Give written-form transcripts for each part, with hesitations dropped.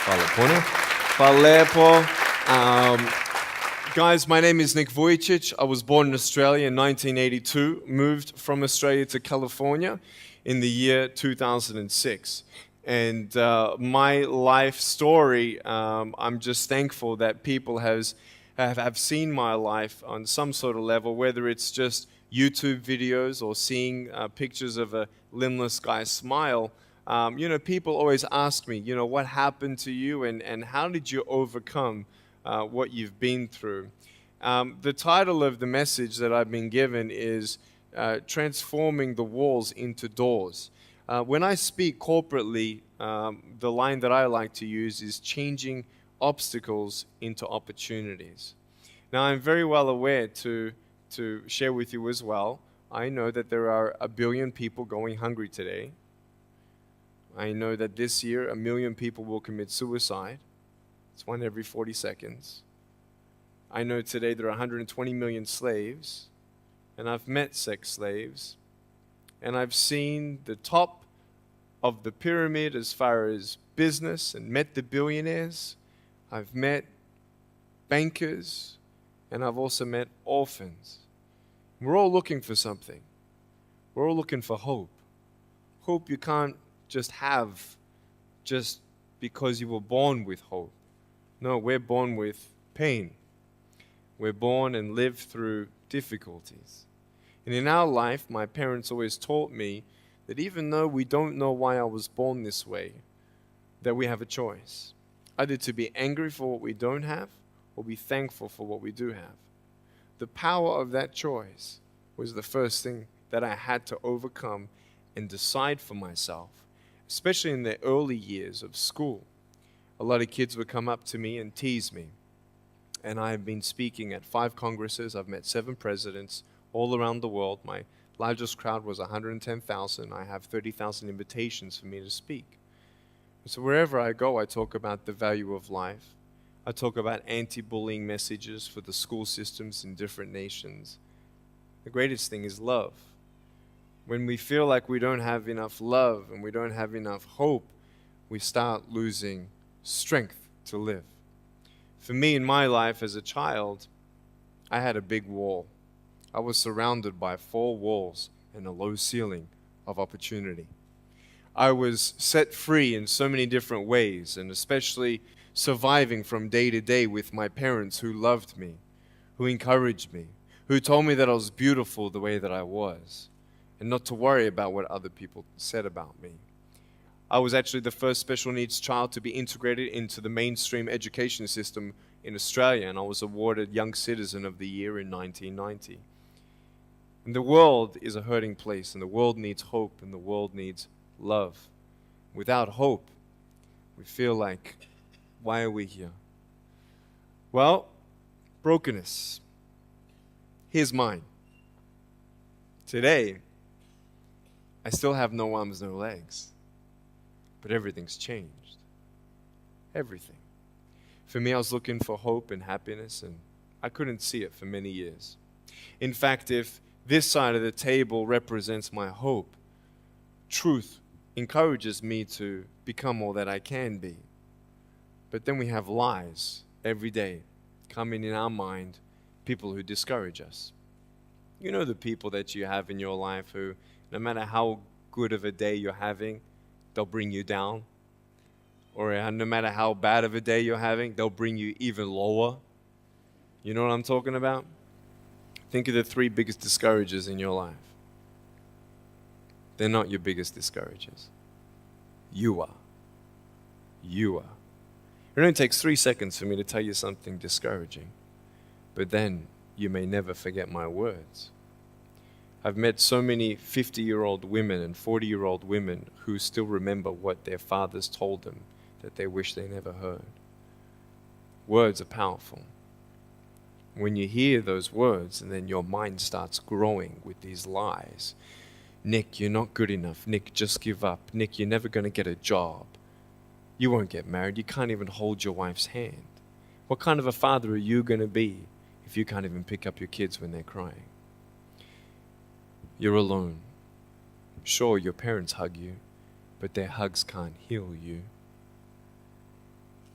Hvala puno. Hvala lepo. Guys, my name is Nick Vujicic. I was born in Australia in 1982, moved from Australia to California in the year 2006. And my life story, I'm just thankful that people have seen my life on some sort of level, whether it's just YouTube videos or seeing pictures of a limbless guy smile. People always ask me, what happened to you and how did you overcome what you've been through? The title of the message that I've been given is Transforming the Walls into Doors. When I speak corporately, the line that I like to use is changing obstacles into opportunities. Now, I'm very well aware to share with you as well, I know that there are 1 billion people going hungry today. I know that this year 1 million people will commit suicide. It's 1 every 40 seconds. I know today there are 120 million slaves, and I've met sex slaves, and I've seen the top of the pyramid as far as business and met the billionaires. I've met bankers, and I've also met orphans. We're all looking for something. We're all looking for hope. Hope you can't just have just because you were born with hope. No, we're born with pain. We're born and live through difficulties. And in our life, my parents always taught me that even though we don't know why I was born this way, that we have a choice. Either to be angry for what we don't have or be thankful for what we do have. The power of that choice was the first thing that I had to overcome and decide for myself, especially in the early years of school. A lot of kids would come up to me and tease me. And I've been speaking at 5 congresses. I've met 7 presidents all around the world. My largest crowd was 110,000. I have 30,000 invitations for me to speak. So wherever I go, I talk about the value of life. I talk about anti-bullying messages for the school systems in different nations. The greatest thing is love. When we feel like we don't have enough love and we don't have enough hope, we start losing strength to live. For me, in my life as a child, I had a big wall. I was surrounded by 4 walls and a low ceiling of opportunity. I was set free in so many different ways, and especially surviving from day to day with my parents who loved me, who encouraged me, who told me that I was beautiful the way that I was, and not to worry about what other people said about me. I was actually the first special needs child to be integrated into the mainstream education system in Australia, and I was awarded Young Citizen of the Year in 1990. And the world is a hurting place, and the world needs hope, and the world needs love. Without hope, we feel like, why are we here? Well, brokenness. Here's mine. Today, I still have no arms, no legs. But everything's changed. Everything. For me, I was looking for hope and happiness, and I couldn't see it for many years. In fact, if this side of the table represents my hope, truth encourages me to become all that I can be. But then we have lies every day coming in our mind, people who discourage us. You know the people that you have in your life who, no matter how good of a day you're having, they'll bring you down. Or no matter how bad of a day you're having, they'll bring you even lower. You know what I'm talking about? Think of the 3 biggest discouragers in your life. They're not your biggest discouragers. You are. You are. It only takes 3 seconds for me to tell you something discouraging. But then you may never forget my words. I've met so many 50-year-old women and 40-year-old women who still remember what their fathers told them that they wish they never heard. Words are powerful. When you hear those words and then your mind starts growing with these lies. Nick, you're not good enough. Nick, just give up. Nick, you're never going to get a job. You won't get married. You can't even hold your wife's hand. What kind of a father are you going to be if you can't even pick up your kids when they're crying? You're alone. Sure, your parents hug you, but their hugs can't heal you.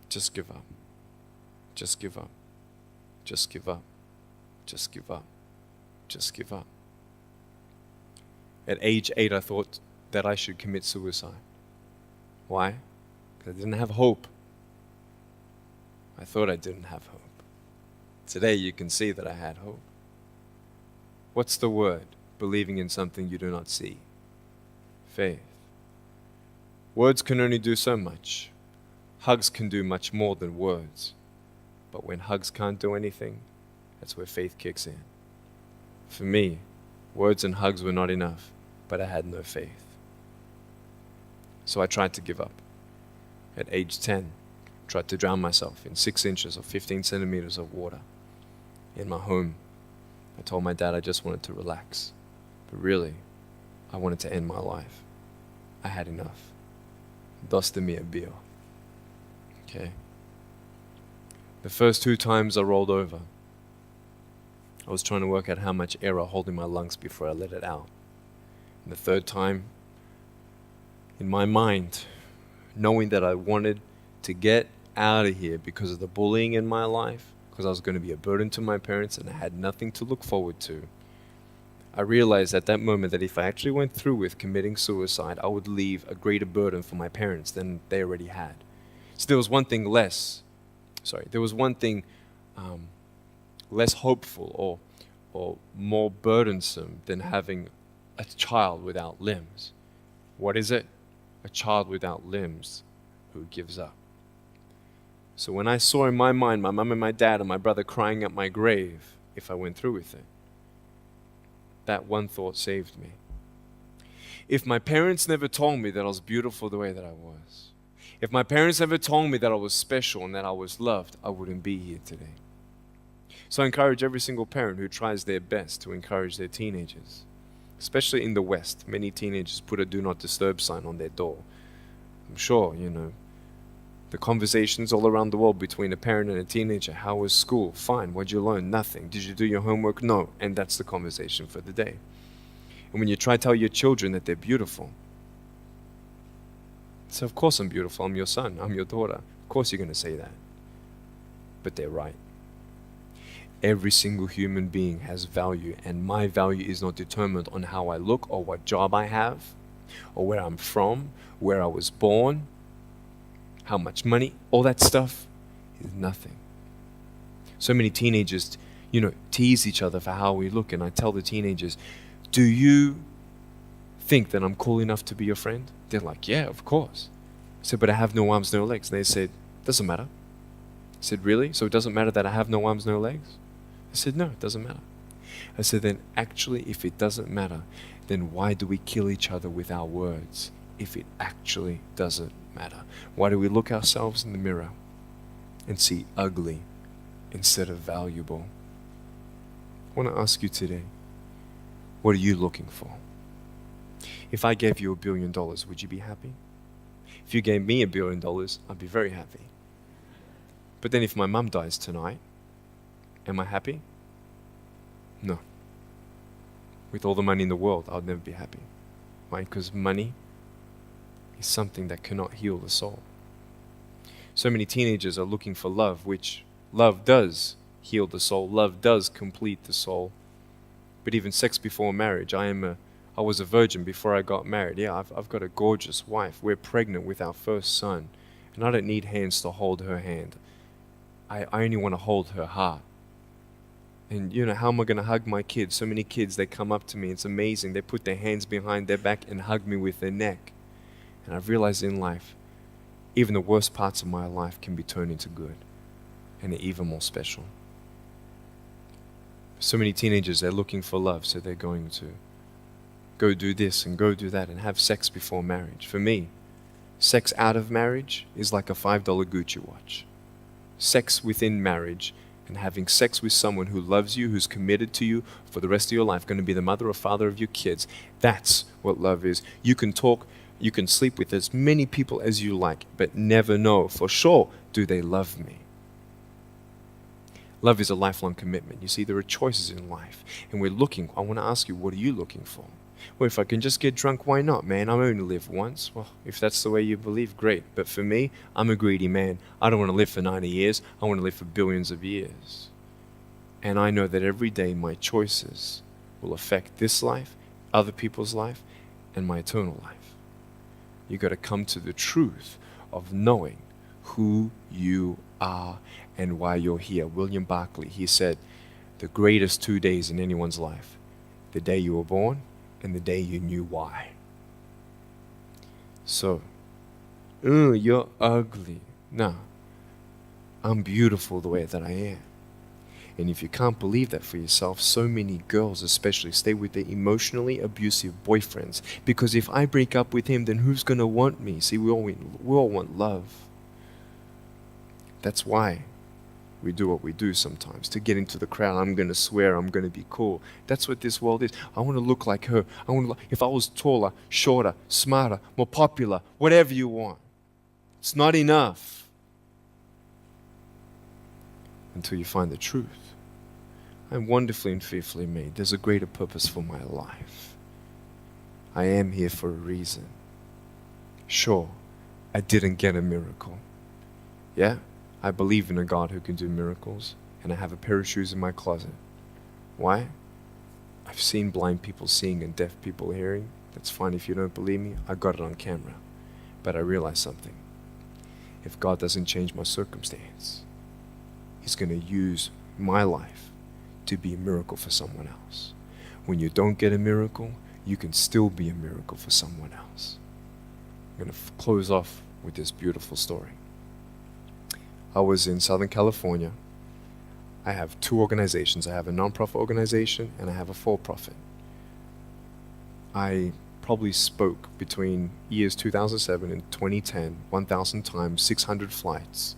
Just give up. Just give up. Just give up. Just give up. Just give up. At age 8, I thought that I should commit suicide. Why? Because I didn't have hope. I thought I didn't have hope. Today you can see that I had hope. What's the word? Believing in something you do not see. Faith. Words can only do so much. Hugs can do much more than words. But when hugs can't do anything, that's where faith kicks in. For me, words and hugs were not enough, but I had no faith. So I tried to give up. At age 10, I tried to drown myself in 6 inches or 15 centimeters of water. In my home, I told my dad I just wanted to relax. But really, I wanted to end my life. I had enough. Dosta mi je bio. Okay. The first 2 times I rolled over, I was trying to work out how much air I hold in my lungs before I let it out. And the 3rd time, in my mind, knowing that I wanted to get out of here because of the bullying in my life, because I was going to be a burden to my parents and I had nothing to look forward to, I realized at that moment that if I actually went through with committing suicide, I would leave a greater burden for my parents than they already had. So there was one thing less hopeful or more burdensome than having a child without limbs. What is it? A child without limbs who gives up. So when I saw in my mind my mum and my dad and my brother crying at my grave if I went through with it, that one thought saved me. If my parents never told me that I was beautiful the way that I was, if my parents never told me that I was special and that I was loved, I wouldn't be here today. So I encourage every single parent who tries their best to encourage their teenagers. Especially in the West, many teenagers put a do not disturb sign on their door. I'm sure, the conversations all around the world between a parent and a teenager. How was school? Fine. What'd you learn? Nothing. Did you do your homework? No. And that's the conversation for the day. And when you try to tell your children that they're beautiful, so of course I'm beautiful. I'm your son. I'm your daughter. Of course you're going to say that. But they're right. Every single human being has value, and my value is not determined on how I look or what job I have or where I'm from, where I was born, how much money. All that stuff is nothing. So many teenagers, tease each other for how we look, and I tell the teenagers, do you think that I'm cool enough to be your friend? They're like, yeah, of course. I said, but I have no arms, no legs. And they said, doesn't matter. I said, really? So it doesn't matter that I have no arms, no legs? I said, no, it doesn't matter. I said, then actually, if it doesn't matter, then why do we kill each other with our words if it actually doesn't matter? Why do we look ourselves in the mirror and see ugly instead of valuable? I want to ask you today, what are you looking for? If I gave you $1 billion, would you be happy? If you gave me $1 billion, I'd be very happy. But then if my mum dies tonight, am I happy? No. With all the money in the world, I'll never be happy. Why? Because money is something that cannot heal the soul. So many teenagers are looking for love, which love does heal the soul. Love does complete the soul. But even sex before marriage, I was a virgin before I got married. Yeah, I've got a gorgeous wife. We're pregnant with our first son. And I don't need hands to hold her hand. I only want to hold her heart. And how am I going to hug my kids? So many kids, they come up to me. It's amazing. They put their hands behind their back and hug me with their neck. And I've realized in life, even the worst parts of my life can be turned into good. And they're even more special. So many teenagers, they're looking for love. So they're going to go do this and go do that and have sex before marriage. For me, sex out of marriage is like a $5 Gucci watch. Sex within marriage and having sex with someone who loves you, who's committed to you for the rest of your life, going to be the mother or father of your kids. That's what love is. You can talk, you can sleep with as many people as you like, but never know for sure, do they love me? Love is a lifelong commitment. You see, there are choices in life, and we're looking. I want to ask you, what are you looking for? Well, if I can just get drunk, why not, man? I only live once. Well, if that's the way you believe, great. But for me, I'm a greedy man. I don't want to live for 90 years. I want to live for billions of years. And I know that every day my choices will affect this life, other people's life, and my eternal life. You got to come to the truth of knowing who you are and why you're here. William Barclay, he said, the greatest 2 days in anyone's life, the day you were born and the day you knew why. So, you're ugly. No, I'm beautiful the way that I am. And if you can't believe that for yourself, so many girls especially stay with their emotionally abusive boyfriends. Because if I break up with him, then who's going to want me? See, we all want love. That's why we do what we do sometimes. To get into the crowd, I'm going to swear, I'm going to be cool. That's what this world is. I want to look like her. If I was taller, shorter, smarter, more popular, whatever you want. It's not enough until you find the truth. I'm wonderfully and fearfully made. There's a greater purpose for my life. I am here for a reason. Sure, I didn't get a miracle. Yeah, I believe in a God who can do miracles, and I have a pair of shoes in my closet. Why? I've seen blind people seeing and deaf people hearing. That's fine if you don't believe me. I got it on camera. But I realized something. If God doesn't change my circumstance, He's going to use my life to be a miracle for someone else. When you don't get a miracle, you can still be a miracle for someone else. I'm going to close off with this beautiful story. I was in Southern California. I have two organizations. I have a non-profit organization and I have a for-profit. I probably spoke between years 2007 and 2010, 1,000 times, 600 flights.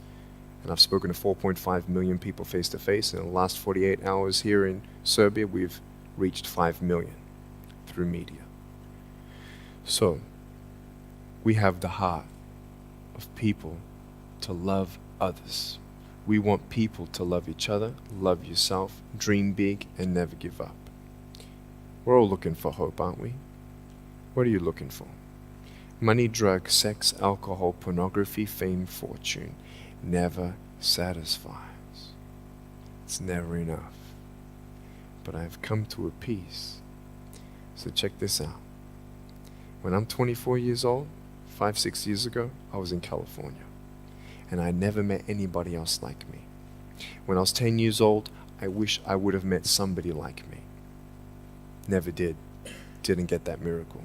And I've spoken to 4.5 million people face to face. In the last 48 hours here in Serbia, we've reached 5 million through media. So, we have the heart of people to love others. We want people to love each other, love yourself, dream big, and never give up. We're all looking for hope, aren't we? What are you looking for? Money, drugs, sex, alcohol, pornography, fame, fortune never satisfies. It's never enough. But I've come to a peace. So check this out. When I'm 24 years old, 5-6 years ago, I was in California. And I never met anybody else like me. When I was 10 years old, I wish I would have met somebody like me. Never did. Didn't get that miracle.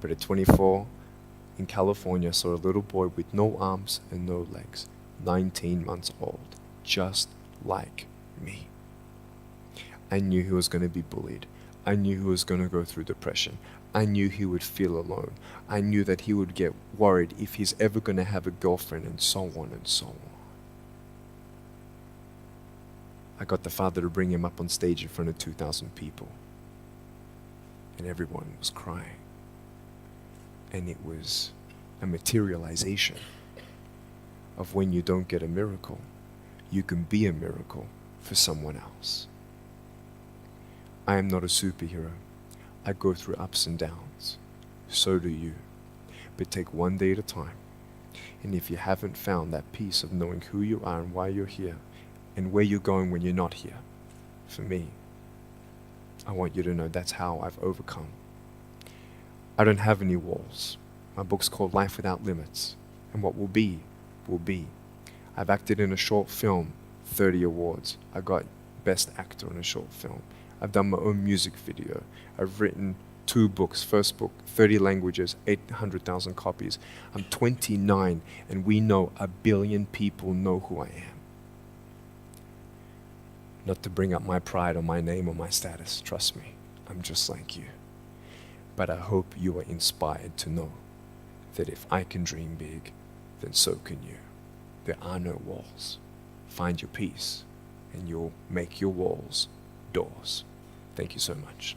But at 24, in California, I saw a little boy with no arms and no legs, 19 months old, just like me. I knew he was going to be bullied. I knew he was going to go through depression. I knew he would feel alone. I knew that he would get worried if he's ever going to have a girlfriend, and so on and so on. I got the father to bring him up on stage in front of 2,000 people. And everyone was crying. And it was a materialization of when you don't get a miracle, you can be a miracle for someone else. I am not a superhero. I go through ups and downs. So do you. But take one day at a time. And if you haven't found that peace of knowing who you are and why you're here, and where you're going when you're not here, for me, I want you to know that's how I've overcome. I don't have any walls. My book's called Life Without Limits. And what will be, will be. I've acted in a short film, 30 awards. I got Best Actor in a short film. I've done my own music video. I've written 2 books. First book, 30 languages, 800,000 copies. I'm 29, and we know 1 billion people know who I am. Not to bring up my pride or my name or my status. Trust me, I'm just like you. But I hope you are inspired to know that if I can dream big, then so can you. There are no walls. Find your peace, and you'll make your walls doors. Thank you so much.